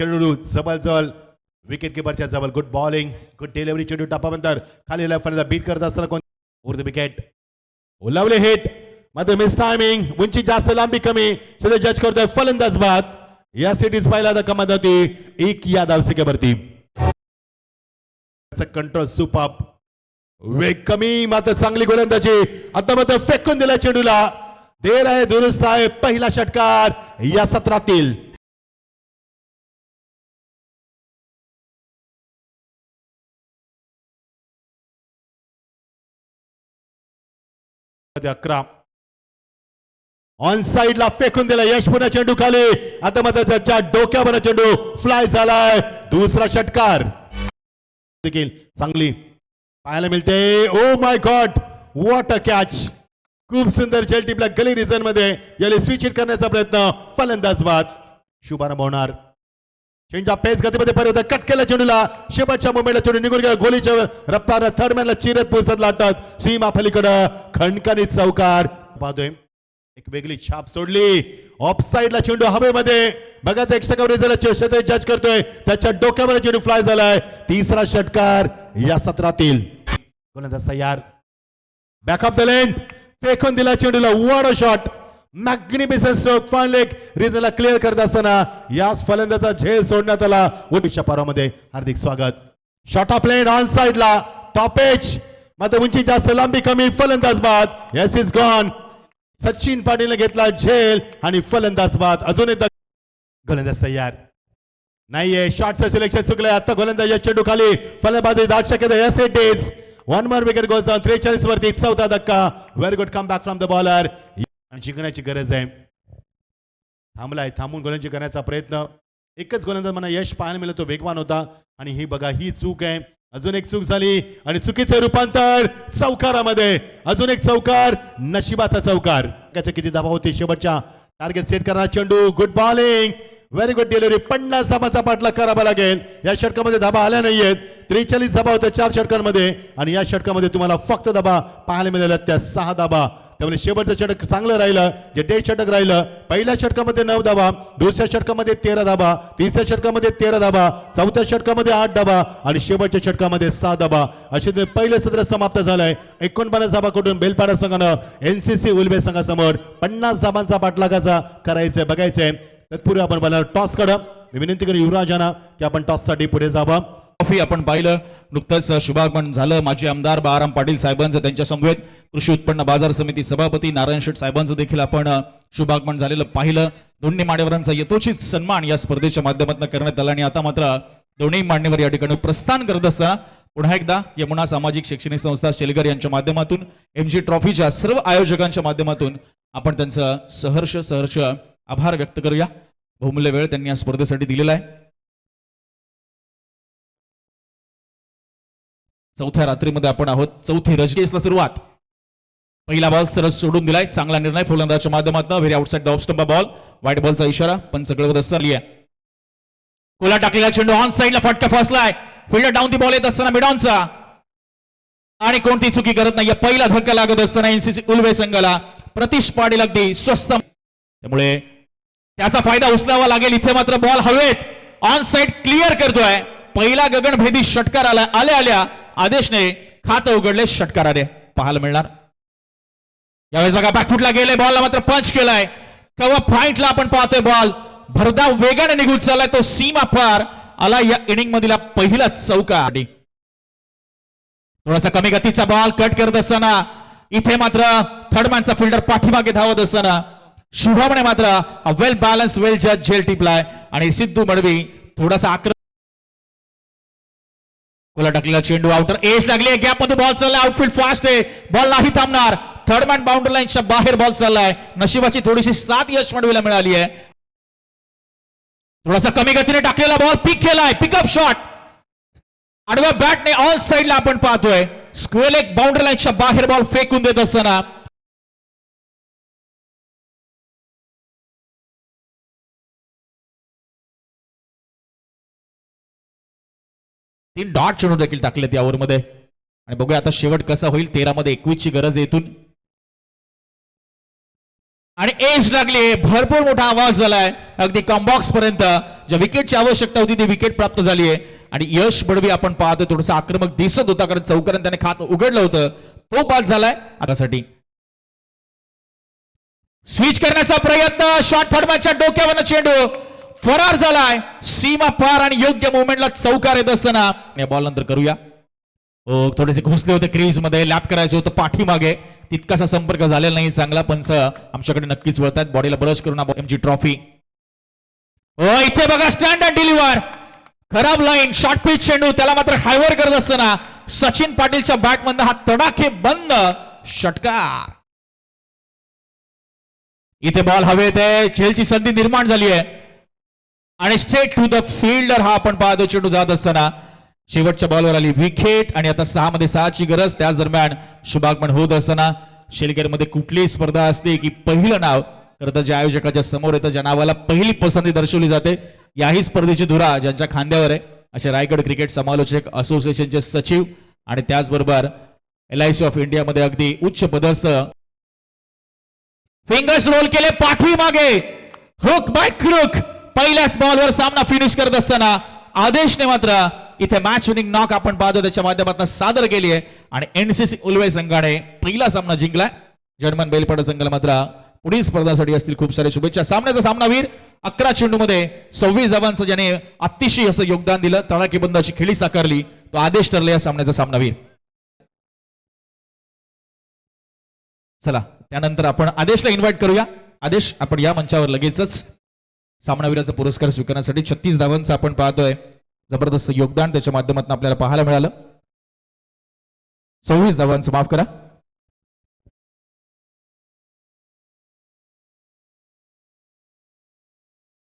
चेंडू जवळ विकेट कीपरच्या जवळ. Good bowling, good delivery. चेंडू टप्पानंतर खाली लेफ्टला बीट करत असताना कोण over the wicket. Lovely hit मध्ये मिस टायमिंग. उंची जास्त लांबी कमी. सध्या जज करतोय फलंदाज बाद. या सिटीज पहिला कमाल होती एक या धावसंख्येवरती. Control super. वेग कमी मात्र चांगली गोलंदाजी. आता मात्र फेकून दिला चेंडूला. देर आहे दुरुस्त आहे. पहिला षटकार या सत्रातील. 11 ऑन साइडला फेकून दिला. यश पुन्हा चेंडू खाली. आता मात्र त्याच्या डोक्यावर चेंडू फ्लाय झालाय. दुसरा षटकार देखील चांगली पाहायला मिळते. Oh my God what a catch. खूप सुंदर झेल टिपला गली रिजन मध्ये. याला स्विच हिट करण्याचा प्रयत्न. फलंदाज बाद. शुभारंभ होणार. चेंडू पेस गतीमध्ये परिवर्तन. कट केला चेंडूला. शेवटच्या मुंबईला चेंडू निघून गेला. गोलीच्या रफ्तार थर्ड मॅनला चिरत पोहोचत लाटत सीमा पलीकडे खणखणीत चौकार. पाहतोय एक वेगळी छाप सोडली. ऑफ साइडला चेंडू हवेमध्ये. बघा एक्स्ट्रा कव्हरेज झाला. जज करतोय त्याच्या डोक्यावर चेंडू फ्लाय झालाय. तिसरा षटकार या सत्रातील. गोलंदाज तयार. Back up the length. फेकून दिला चेंडूला. What a shot. Magnificent stroke. Fine leg रिजनला क्लिअर करत असताना याच फलंदाजाचा झेल सोडण्यात आला. उडीशा पारामध्ये हार्दिक स्वागत. शॉट ऑफ लेंथ ऑन साइडला. टॉप एज मात्र उंची जास्त लांबी कमी. फलंदाज बाद. Yes is gone. सचिन पाटीलने घेतला झेल आणि फलंदाज बाद. अजून एकदा गोलंदाज तयार नाहीये. शॉटचं सिलेक्शन चुकलंय. आता गोलंदाज चेंडू खाली. फलंदाजी 10% yes it is. One more wicket goes down. 43 वरती चौथा धक्का. Very good come back from the bowler. जिंकण्याची गरज आहे. थांबलाय. थांबून गोलंदाजी करण्याचा प्रयत्न. एकच गोलंदाज म्हणा यश पाहायला मिळतो. वेगवान होता आणि ही बघा ही चूक आहे. अजून एक चूक झाली आणि चुकीचे रूपांतर चौकारामध्ये. अजून एक चौकार. नशिबाचा चौकार. त्याच्या किती धावा होती शेवटच्या टार्गेट सेट करणार चेंडू. Good bowling. Very good delivery. 50 धाबाचा पाठलाग करावा लागेल. या षटकामध्ये धाबा आल्या नाहीयेत. 43 धाबा होत्या 4 षटकांमध्ये आणि या षटकामध्ये तुम्हाला फक्त धाबा पाहायला मिळाल्या त्या 6 धाबा. त्यामुळे शेवटचं षटक चांगलं राहिलं. जे डेट षटक राहिलं. पहिल्या षटकामध्ये 9 धाबा. दुसऱ्या षटकामध्ये 13 धाबा. तिसऱ्या षटकामध्ये 13 धाबा. चौथ्या षटकामध्ये 8 धाबा आणि शेवटच्या षटकामध्ये 6 धाबा. असे पहिलं सत्र समाप्त झालंय. 49 धाबाकडून बेलपाडा संघानं एनसीसी उलबे संघासमोर 50 धाबांचा पाठलागाचा करायचंय बघायचंय. तत्पूर्वी आपण बोलणार टॉस कडं. मी विनंती करेन युवराजांना की आपण टॉससाठी पुढे जावं. ट्रॉफी आपण पाहिलं नुकतंच शुभागमन झालं. माजी आमदार बाळाराम पाटील साहेबांचं त्यांच्या समवेत कृषी उत्पन्न बाजार समिती सभापती नारायण शेठ साहेबांचं देखील आपण शुभागमन झालेलं पाहिलं. दोन्ही मान्यवरांचा यथोचित सन्मान या स्पर्धेच्या माध्यमातून करण्यात आला आणि आता मात्र दोन्ही मान्यवर या ठिकाणी प्रस्थान करत असताना पुन्हा एकदा यमुना सामाजिक शैक्षणिक संस्था शेलगर यांच्या माध्यमातून एमजी ट्रॉफीच्या सर्व आयोजकांच्या माध्यमातून आपण त्यांचं सहर्ष आभार व्यक्त करूया. बहुमूल्य वेळ त्यांनी या स्पर्धेसाठी दिलेला आहे. चौथ्या रात्रीमध्ये आपण आहोत. चौथी रजकेसला सुरुवात. पहिला बॉल सरस सोडून दिलाय. चांगला निर्णय फलंदाजाच्या माध्यमातून. Very outside the off stump ball. White बॉलचा इशारा पण सगळं दस्तरली आहे. कोला टाकलेला चेंडू ऑन साइडला फटका फसलाय. फिल्डर डाऊन दी बॉल येत असताना मिडॉनचा आणि कोणती चुकी करत नाहीये. पहिला धक्का लागत असताना एनसीसी उलवे संघाला प्रतिश पाटील अगदी स्वस्त. त्यामुळे त्याचा फायदा उचलावा लागेल. इथे मात्र बॉल हवेत. ऑन साइड क्लिअर करतोय. पहिला गगनभेदी षटकार आल्या आदेशने खातं उघडले. षटकार आले पाहायला मिळणार. यावेळेस बघा बॅकफुटला गेले. बॉलला मात्र पंच केलाय. कव्हर पॉइंटला आपण पाहतोय बॉल भरधाव वेगाने निघून चाललाय. तो सीमा पार आला. या इनिंग मधील पहिला चौकार. थोडासा कमी गतीचा बॉल कट करत असताना इथे मात्र थर्डमॅनचा फिल्डर पाठीमागे धावत असताना शुभमने मात्र वेल बॅलन्स वेल जज झेल टिपलाय आणि सिद्धू मडवी थोडासा कोला टाकलेला चेंडू आउटर एज लागली. गॅप मध्ये बॉल चाललाय. आउटफील्ड फास्ट आहे. बॉल नाही थांबणार. थर्डमॅन बाउंड्री लाईनच्या बाहेर बॉल चाललाय. नशिबाची थोडीशी साथ यश मडवीला मिळाली आहे. थोडासा कमी गतीने टाकलेला बॉल पिक केलाय. पिकअप शॉट आडव्या बॅटने ऑल साइडला आपण पाहतोय. स्क्वेअर लेग बाउंड्री लाईनच्या बाहेर बॉल फेकून देत असताना तीन डॉट चेंडू देखील टाकले त्या ओव्हरमध्ये आणि बघूया आता शेवट कसा होईल. 13 मध्ये 21 ची गरज येतून आणि एज लागली, भरपूर मोठा आवाज झालाय अगदी कॉम्बॉक्स पर्यंत. ज्या विकेटची आवश्यकता होती ती विकेट प्राप्त झाली आहे. आणि यश बडवी आपण पाहतो थोडासा आक्रमक दिसत होता, कारण चौकारात त्याने खात उघडलं होतं. तो पास झालाय आतासाठी. स्विच करण्याचा प्रयत्न, शॉर्ट थर्डमॅनच्या डोक्यावरनं चेंडू फरार झालाय सीमा पार आणि योग्य मोमेंटला चौकार येत असताना या बॉल नंतर करूया. थोडेसे घुसले होते क्रीज मध्ये, लॅप करायचं होतं पाठीमागे, तितकासा संपर्क झालेला नाही चांगला. पंच आमच्याकडे नक्कीच वळतात, बॉडीला ब्रश करून एमजी ट्रॉफी. इथे बघा स्टँड अँड डिलिव्हर, खराब लाईन, शॉर्ट पिच चेंडू, त्याला मात्र हायवर करत असताना सचिन पाटीलच्या बॅट मधनं हा तडाखे बंद षटकार. इथे बॉल हवेत आहे, खेळची संधी निर्माण झाली आहे आणि स्ट्रेट टू द फिल्डर हा आपण पाहतो चेंडू जात असताना. शेवटच्या बॉलवर आली विकेट आणि आता 6 मध्ये 6ची गरज. त्याच दरम्यान शुभागमन होत असताना शेलकेरमध्ये कुठलीही स्पर्धा असते की पहिलं नाव करता ज्या आयोजकाच्या समोर येतं, ज्या नावाला पहिली पसंती दर्शवली जाते, याही स्पर्धेची धुरा ज्यांच्या खांद्यावर आहे असे रायगड क्रिकेट समालोचक असोसिएशनचे सचिव आणि त्याचबरोबर LIC ऑफ इंडियामध्ये अगदी उच्च पदस्थ. फिंगर्स रोल केले पाठीमागे, हुक बाय क्रुक, पहिल्याच बॉलवर सामना फिनिश करत असताना आदेशने मात्र इथे मॅच विनिंग नॉक आपण पाहतो त्याच्या माध्यमातून सादर केली आहे आणि NCC उलवे संघाने पहिला सामना जिंकलाय. जर्मन बेलपाडा संघाला मात्र पुढील स्पर्धासाठी असतील खूप सारे शुभेच्छा. सामन्याचा सामनावीर 11 चेंडूमध्ये 26 धावांचं ज्याने अतिशय असं योगदान दिलं, तडाखेबंद अशी खेळी साकारली, तो आदेश ठरला या सामन्याचा सामनावीर. चला त्यानंतर आपण आदेशला इन्व्हाइट करूया. आदेश, आपण या मंचावर लगेचच सामनावीराचा पुरस्कार स्वीकारण्यासाठी 36 धावांचा आपण पाहतोय जबरदस्त योगदान त्याच्या माध्यमातून आपल्याला पाहायला मिळालं. 26 धावांचं, माफ करा.